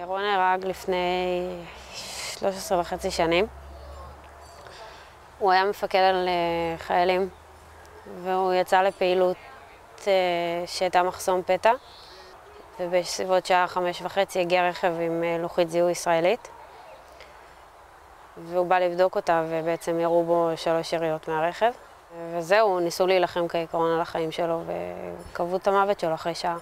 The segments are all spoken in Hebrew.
ירון נהרג לפני 13.5 שנים. הוא היה מפקד על חיילים, והוא יצא לפעילות שהייתה מחסום פתע, ובסביבות שעה 5:30 הגיע רכב עם לוחית זיהוי ישראלית, והוא בא לבדוק אותה, ובעצם ירו בו 3 יריות מהרכב. וזהו, ניסו להילחם כעיקרון על החיים שלו, וקבעו את המוות שלו אחרי שעה.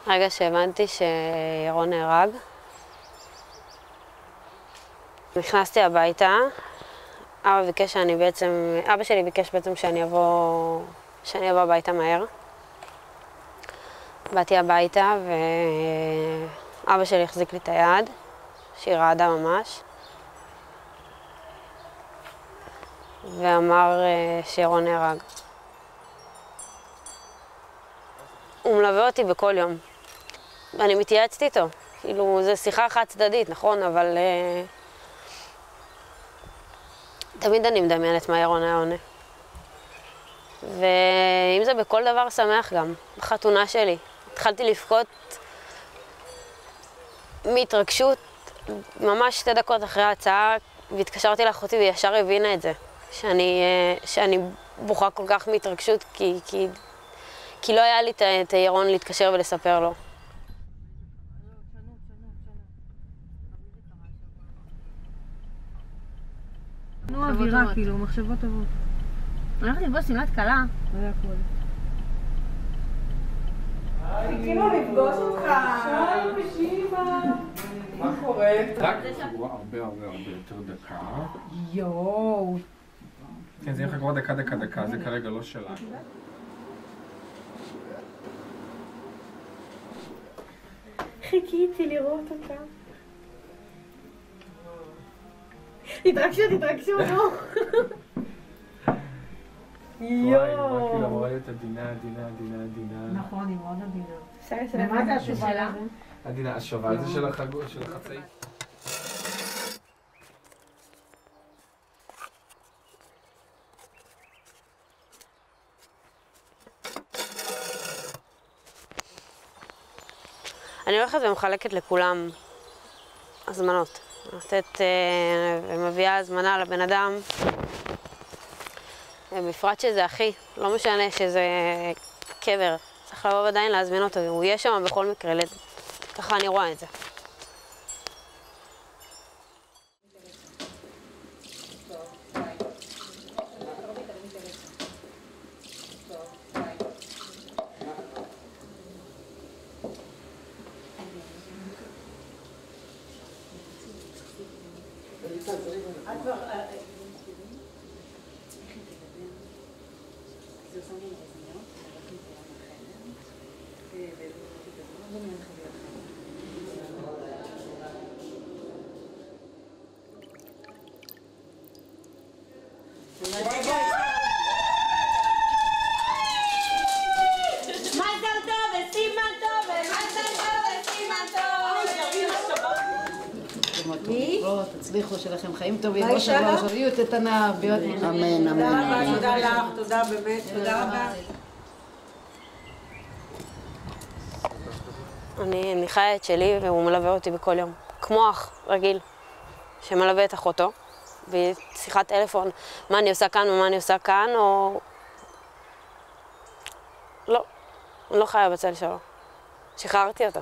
רגע שהבנתי שירון נהרג, נכנסתי הביתה. אבא שלי ביקש בעצם שאני אבוא הביתה מהר. באתי הביתה ואבא שלי החזיק לי את היד, שהיא רעדה ממש, ואמר שירון נהרג. הוא מלווה אותי בכל יום. אני מתייעצת איתו. כאילו, זו שיחה חד צדדית, נכון? אבל תמיד אני מדמיינת מה ירון היה עונה. ואם זה בכל דבר שמח גם, בחתונה שלי. התחלתי לבכות מהתרגשות, ממש 2 דקות אחרי ההצעה, והתקשרתי לאחותי וישר הבינה את זה. שאני בוכה כל כך מהתרגשות, כי לא היה לי את ירון להתקשר ולספר לו. נו, אווירה, כאילו, מחשבות טובות. אני הולכת לבוא שמלת קלה. זה הכל. חיכינו לפגוש אותך. שלום, בשיבה. מה קורה? רק חגורה הרבה יותר דקה. יואו. כן, זה יהיה חגורה דקה, זה כרגע לא שלנו. חיכיתי לראות אותה. התרגשו, נו. יואו. כאילו אמורה להיות עדינה. נכון, היא מאוד עדינה. ומה זה השובל הזה? עדינה, השובל זה של החצאי. אני הולכת ומחלקת לכולם הזמנות. ומביאה הזמנה לבן אדם, בפרט שזה אחי, לא משנה שזה קבר. צריך לבוא עדיין להזמין אותו, הוא יהיה שם בכל מקרה, ככה אני רואה את זה. תצליחו שלכם חיים טובים, ראש שלו, זוגיות איתנה, אמן, אמן. תודה לך, תודה באמת, תודה רבה. אני חיה את שלי והוא מלווה אותי בכל יום, כמו אח רגיל שמלווה את אחותו, בשיחת טלפון, מה אני עושה כאן ומה אני עושה כאן, או... לא, אני לא חיה בצל שלו. שחררתי אותו.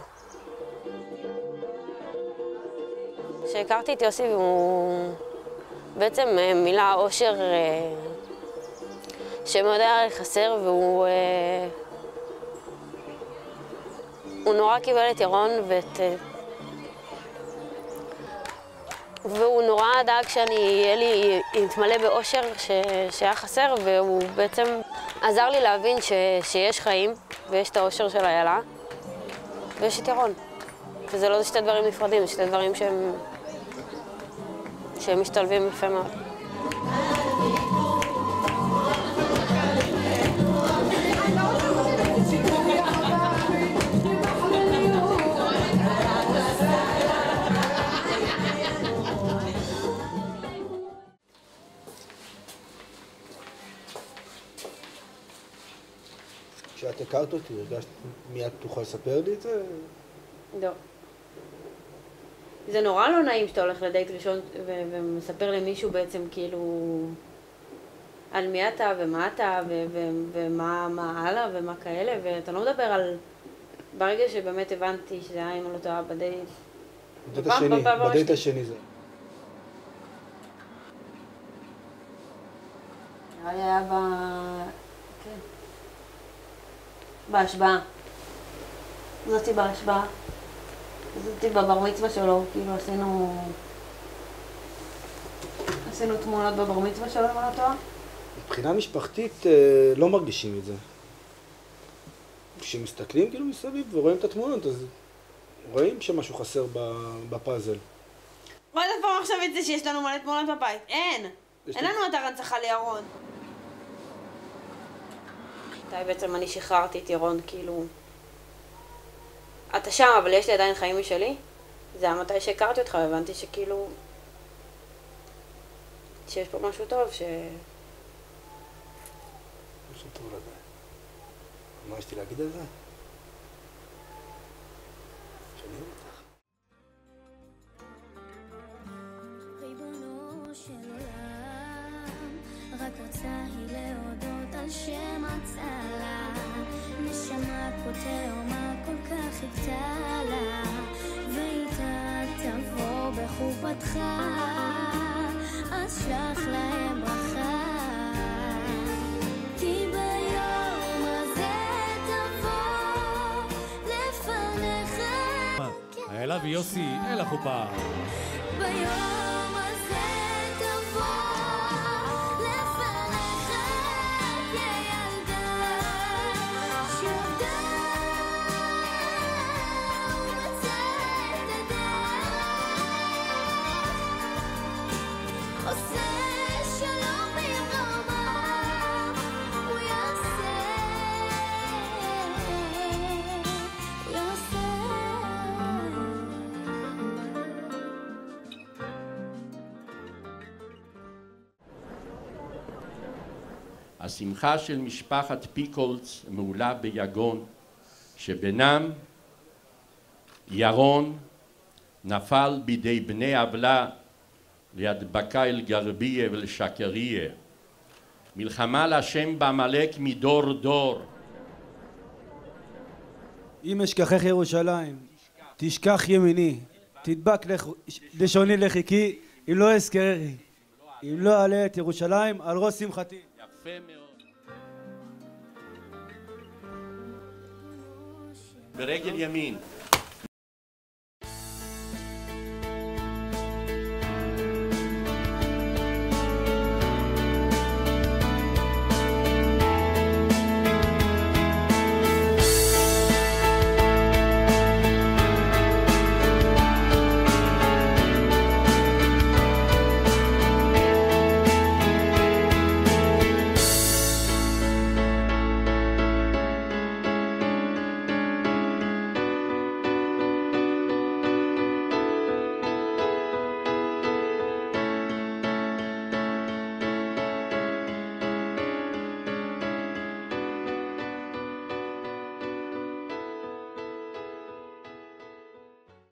כשהכרתי את יוסי, הוא בעצם מילא אושר שמאוד היה חסר, והוא נורא קיבל את ירון והוא נורא דאג שאני אתמלא באושר שהיה חסר, והוא בעצם עזר לי להבין שיש חיים ויש את האושר של איילה ויש את ירון. וזה לא 2 דברים נפרדים, זה 2 דברים שהם משתלבים יפה מאוד. כשאת הכרת אותי, הרגשת מיד תוכל לספר לי את זה? לא. זה נורא לא נעים שאתה הולך לדייט ראשון ומספר למישהו בעצם כאילו על מי אתה ומה אתה ומה הלאה ומה כאלה, ואתה לא מדבר על ברגע שבאמת הבנתי שזה היה אם לא טועה בדייט. בדייט השני זה. היה בהשבעה. זאתי בהשבעה. זאתי בבר מצווה שלו, כאילו עשינו תמונות בבר מצווה שלו, מה לא טועה? מבחינה משפחתית לא מרגישים את זה. כשמסתכלים כאילו מסביב ורואים את התמונות, אז רואים שמשהו חסר בפאזל. מה זה פעם עכשיו את זה שיש לנו מלא תמונות בבית? אין לנו אתר הנצחה לירון. מתי בעצם אני שחררתי את ירון, כאילו... אתה שם, אבל יש לי עדיין חיים משלי? זה היה מתי שהכרתי אותך, והבנתי שכאילו... שיש פה משהו טוב, משהו טוב לדעת. מה יש לי להגיד על זה? שאני אוהב אותך. ריבונו של עולם, רק רוצה היא להודות על שמצא לה, נשמה כה תאומה כל כך חיכתה לה, ואיתה תבוא בחופתך, אז שלח להם ברכה, כי ביום הזה תבוא לפניך. אלה ויוסי אל החופה. ביום הזה תבוא לפניך כילדה שעבדה ומצאת הדעת, עושה שלום במרומיו, הוא יעשה. השמחה של משפחת פיקולץ מעולה ביגון, שבנם ירון נפל בידי בני עוולה ליד בקה גרבייה ולשקריה. מלחמה להשם בעמלק מדור דור. אם אשכחך ירושלים, תשכח ימיני, תדבק לשוני לחיקי, אם לא אזכררי, אם לא אעלה את ירושלים על ראש שמחתי. יפה מאוד. ברגל ימין